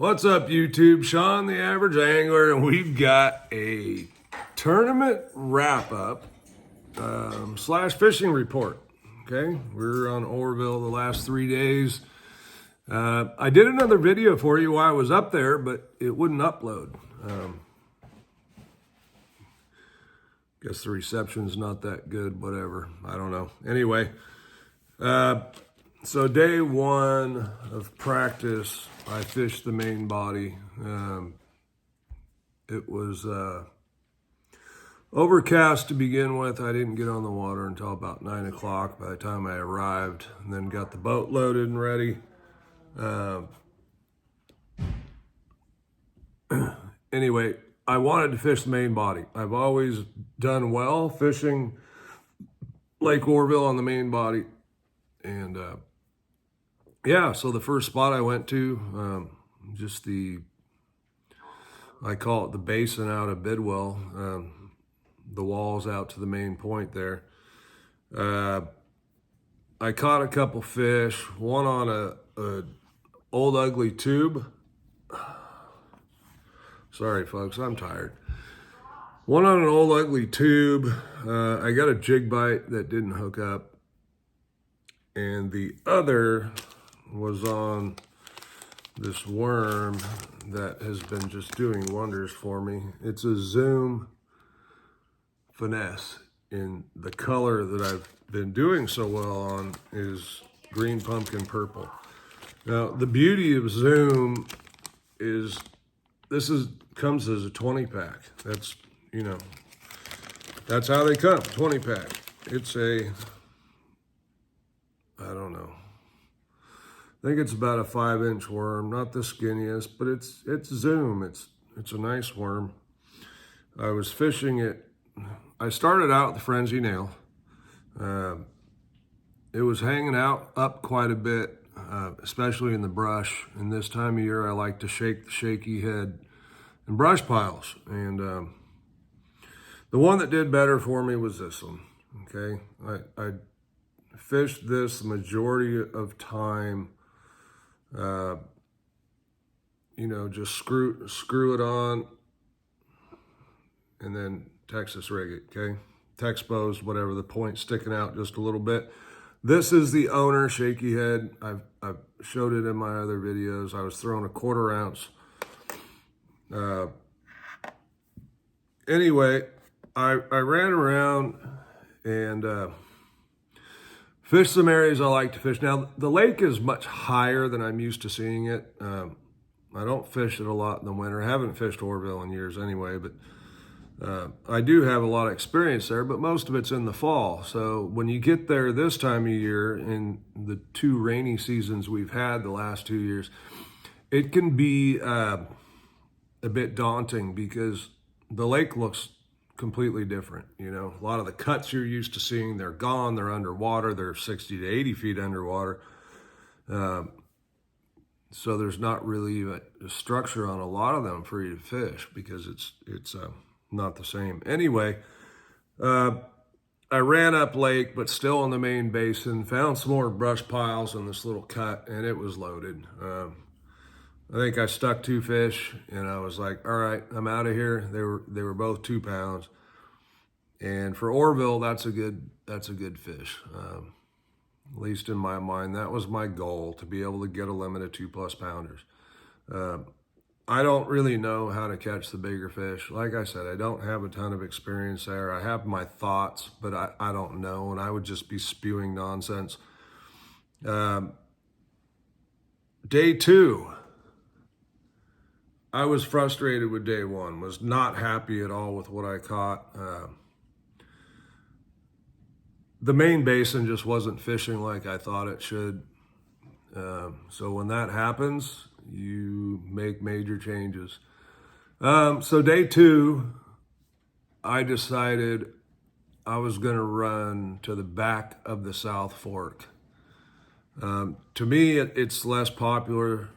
What's up, YouTube? Sean, the average angler, and we've got a tournament wrap-up slash fishing report. Okay, we're on Oroville the last 3 days. I did another video for you while I was up there, but it wouldn't upload. Guess the reception's not that good, whatever. I don't know. Anyway, so day one of practice, I fished the main body. It was overcast to begin with. I didn't get on the water until about 9 o'clock by the time I arrived, and then got the boat loaded and ready. Anyway, I wanted to fish the main body. I've always done well fishing Lake Oroville on the main body. And yeah, so the first spot I went to, just I call it the basin out of Bidwell, the walls out to the main point there. I caught a couple fish, one on a old ugly tube. Sorry, folks, I'm tired. One on an old ugly tube. I got a jig bite that didn't hook up. And the other was on this worm that has been just doing wonders for me. It's a Zoom finesse. And the color that I've been doing so well on is green pumpkin purple. Now, the beauty of Zoom is comes as a 20 pack. That's, that's how they come, 20 pack. It's I don't know. I think it's about a 5-inch worm, not the skinniest, but it's Zoom. It's a nice worm. I was fishing it. I started out with the frenzy nail. It was hanging out up quite a bit, especially in the brush. And this time of year, I like to shake the shaky head in brush piles. And the one that did better for me was this one. Okay, I fished this the majority of time. Just screw it on, and then Texas rig it. Okay, Texposed, whatever, the point sticking out just a little bit. This is the owner shaky head. I've showed it in my other videos. I was throwing a 1/4 ounce. Anyway, I ran around and fished some areas I like to fish. Now, the lake is much higher than I'm used to seeing it. I don't fish it a lot in the winter. I haven't fished Oroville in years anyway, but I do have a lot of experience there, but most of it's in the fall. So when you get there this time of year, in the 2 rainy seasons we've had the last 2 years, it can be a bit daunting because the lake looks completely different. A lot of the cuts you're used to seeing, they're gone, they're underwater, they're 60 to 80 feet underwater. So there's not really a structure on a lot of them for you to fish because it's not the same. Anyway, I ran up lake, but still in the main basin, found some more brush piles in this little cut, and it was loaded. I think I stuck 2 fish, and I was like, all right, I'm out of here. They were both 2 pounds. And for Oroville, that's a good fish. At least in my mind, that was my goal, to be able to get a limit of 2+ pounders. I don't really know how to catch the bigger fish. Like I said, I don't have a ton of experience there. I have my thoughts, but I don't know, and I would just be spewing nonsense. Day 2. I was frustrated with day 1, was not happy at all with what I caught. The main basin just wasn't fishing like I thought it should. So when that happens, you make major changes. So day 2, I decided I was gonna run to the back of the South Fork. To me, it's less popular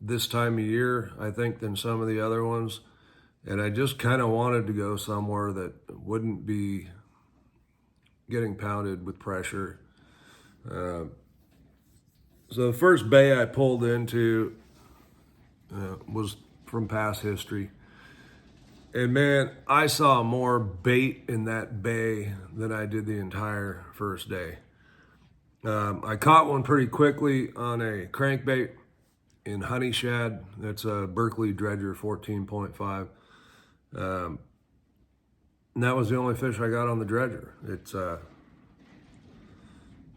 this time of year, I think, than some of the other ones. And I just kind of wanted to go somewhere that wouldn't be getting pounded with pressure. So the first bay I pulled into, was from past history. And man, I saw more bait in that bay than I did the entire first day. I caught one pretty quickly on a crankbait in honey shad. That's a Berkeley Dredger 14.5. And that was the only fish I got on the dredger. It's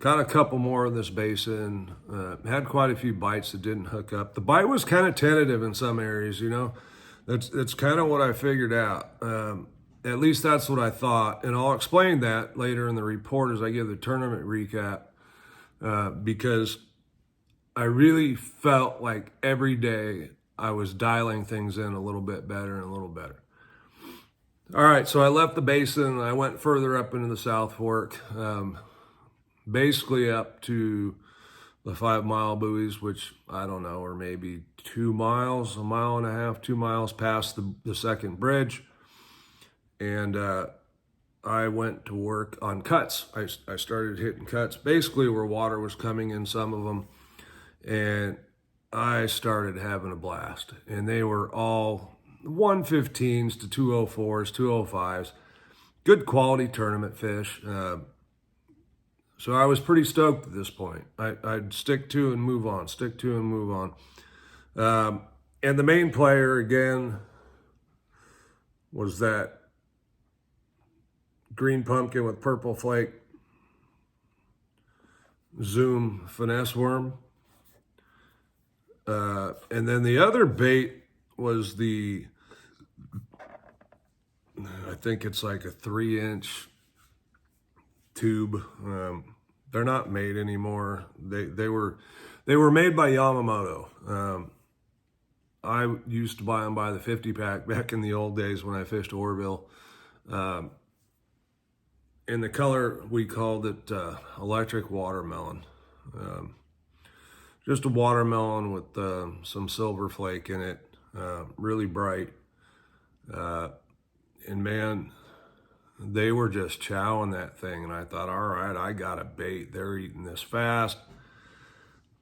caught a couple more in this basin. Had quite a few bites that didn't hook up. The bite was kind of tentative in some areas, you know. That's kind of what I figured out. At least that's what I thought. And I'll explain that later in the report as I give the tournament recap. Because I really felt like every day I was dialing things in a little bit better and a little better. All right, so I left the basin and I went further up into the South Fork, basically up to the 5 mile buoys, which I don't know, or maybe 2 miles, 1.5 miles, 2 miles past the second bridge. And I went to work on cuts. I started hitting cuts, basically where water was coming in some of them. And I started having a blast. And they were all 115s to 204s, 205s. Good quality tournament fish. So I was pretty stoked at this point. I'd stick to and move on, stick to and move on. And the main player, again, was that green pumpkin with purple flake Zoom finesse worm. And then the other bait was I think it's like a 3-inch tube. They're not made anymore. They were made by Yamamoto. I used to buy them by the 50 pack back in the old days when I fished Oroville. In the color, we called it electric watermelon. Just a watermelon with some silver flake in it, really bright. And man, they were just chowing that thing. And I thought, all right, I got a bait. They're eating this fast.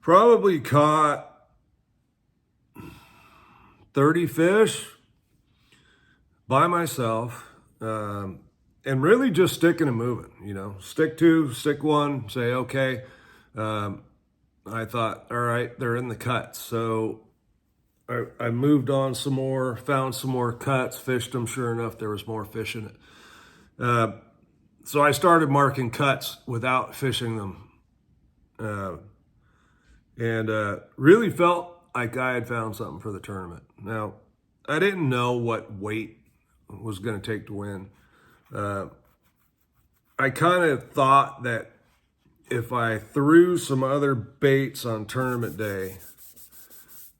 Probably caught 30 fish by myself. And really just sticking and moving, you know, stick one, say, okay. I thought, all right, they're in the cuts. So I moved on some more, found some more cuts, fished them. Sure enough, there was more fish in it. So I started marking cuts without fishing them. And really felt like I had found something for the tournament. Now, I didn't know what weight was going to take to win. I kind of thought that if I threw some other baits on tournament day,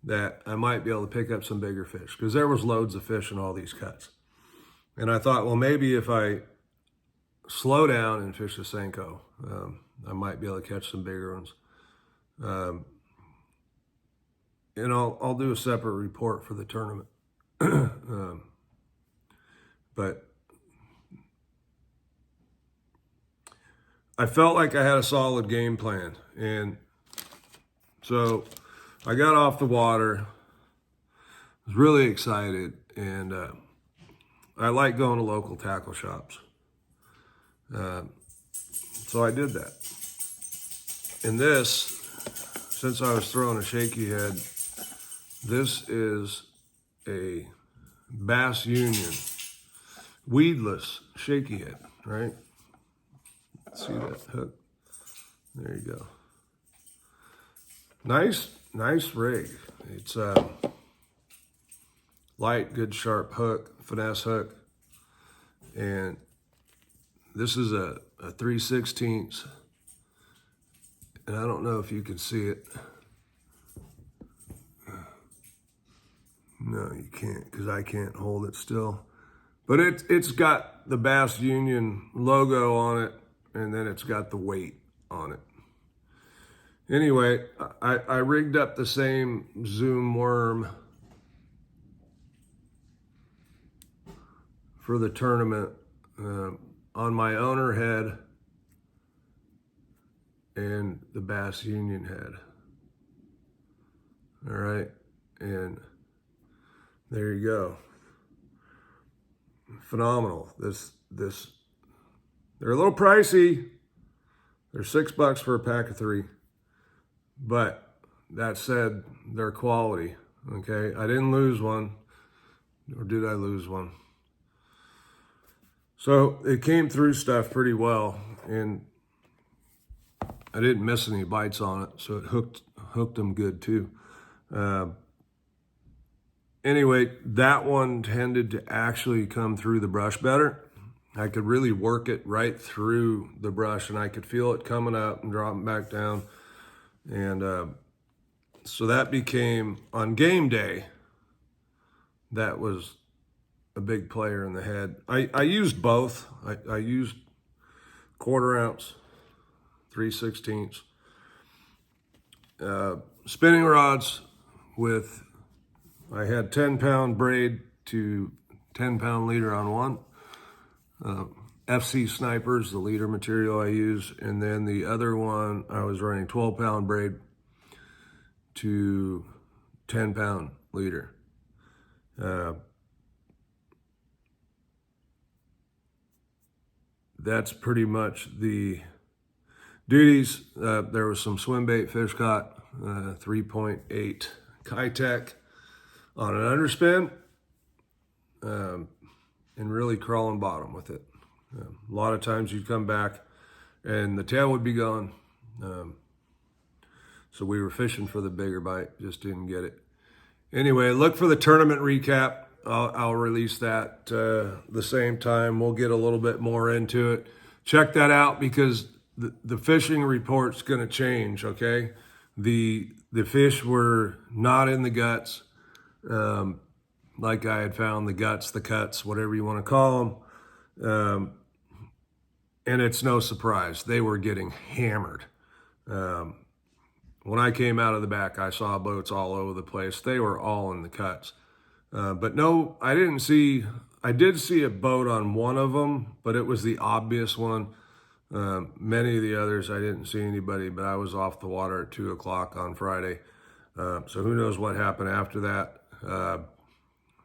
that I might be able to pick up some bigger fish, because there was loads of fish in all these cuts. And I thought, well, maybe if I slow down and fish the Senko, I might be able to catch some bigger ones. And I'll do a separate report for the tournament. But I felt like I had a solid game plan. And so I got off the water, was really excited, and I like going to local tackle shops. So I did that. And this, since I was throwing a shaky head, this is a Bass Union weedless shaky head, right? See that hook? There you go. Nice rig. It's a light, good sharp hook, finesse hook. And this is a 3/16. And I don't know if you can see it. No, you can't, because I can't hold it still. But it's got the Bass Union logo on it, and then it's got the weight on it. Anyway, I rigged up the same Zoom worm for the tournament on my owner head and the Bass Union head. All right, and There you go. Phenomenal. They're a little pricey. They're $6 for a pack of 3. But that said, they're quality. Okay, I didn't lose one, or did I lose one? So it came through stuff pretty well, and I didn't miss any bites on it, so it hooked them good too. Anyway, that one tended to actually come through the brush better. I could really work it right through the brush, and I could feel it coming up and dropping back down. And so that became, on game day, that was a big player in the head. I used both. I used 1/4 ounce, 3/16 spinning rods with, I had 10-pound braid to 10-pound leader on one. FC Snipers, the leader material I use. And then the other one, I was running 12-pound braid to 10-pound leader. That's pretty much the duties. There was some swim bait fish caught, 3.8 Kitech on an underspin, and really crawling bottom with it. A lot of times you'd come back and the tail would be gone. So we were fishing for the bigger bite, just didn't get it. Anyway, look for the tournament recap. I'll release that the same time. We'll get a little bit more into it. Check that out, because the fishing report's going to change, okay? The fish were not in the guts, like I had found the guts, the cuts, whatever you want to call them. And it's no surprise. They were getting hammered. When I came out of the back, I saw boats all over the place. They were all in the cuts. But no, I did see a boat on one of them, but it was the obvious one. Many of the others, I didn't see anybody, but I was off the water at 2 o'clock on Friday. So who knows what happened after that.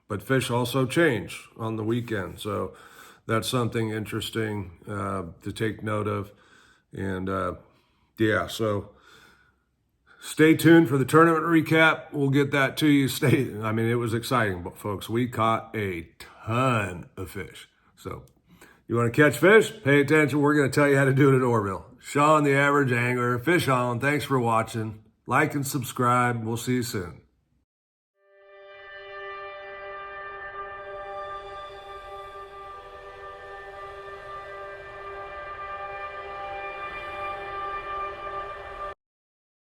But fish also change on the weekend. So that's something interesting to take note of. And yeah, so stay tuned for the tournament recap. We'll get that to you. I mean, it was exciting, but folks, we caught a ton of fish. So you want to catch fish? Pay attention. We're going to tell you how to do it at Oroville. Sean, the average angler. Fish on. Thanks for watching. Like and subscribe. We'll see you soon.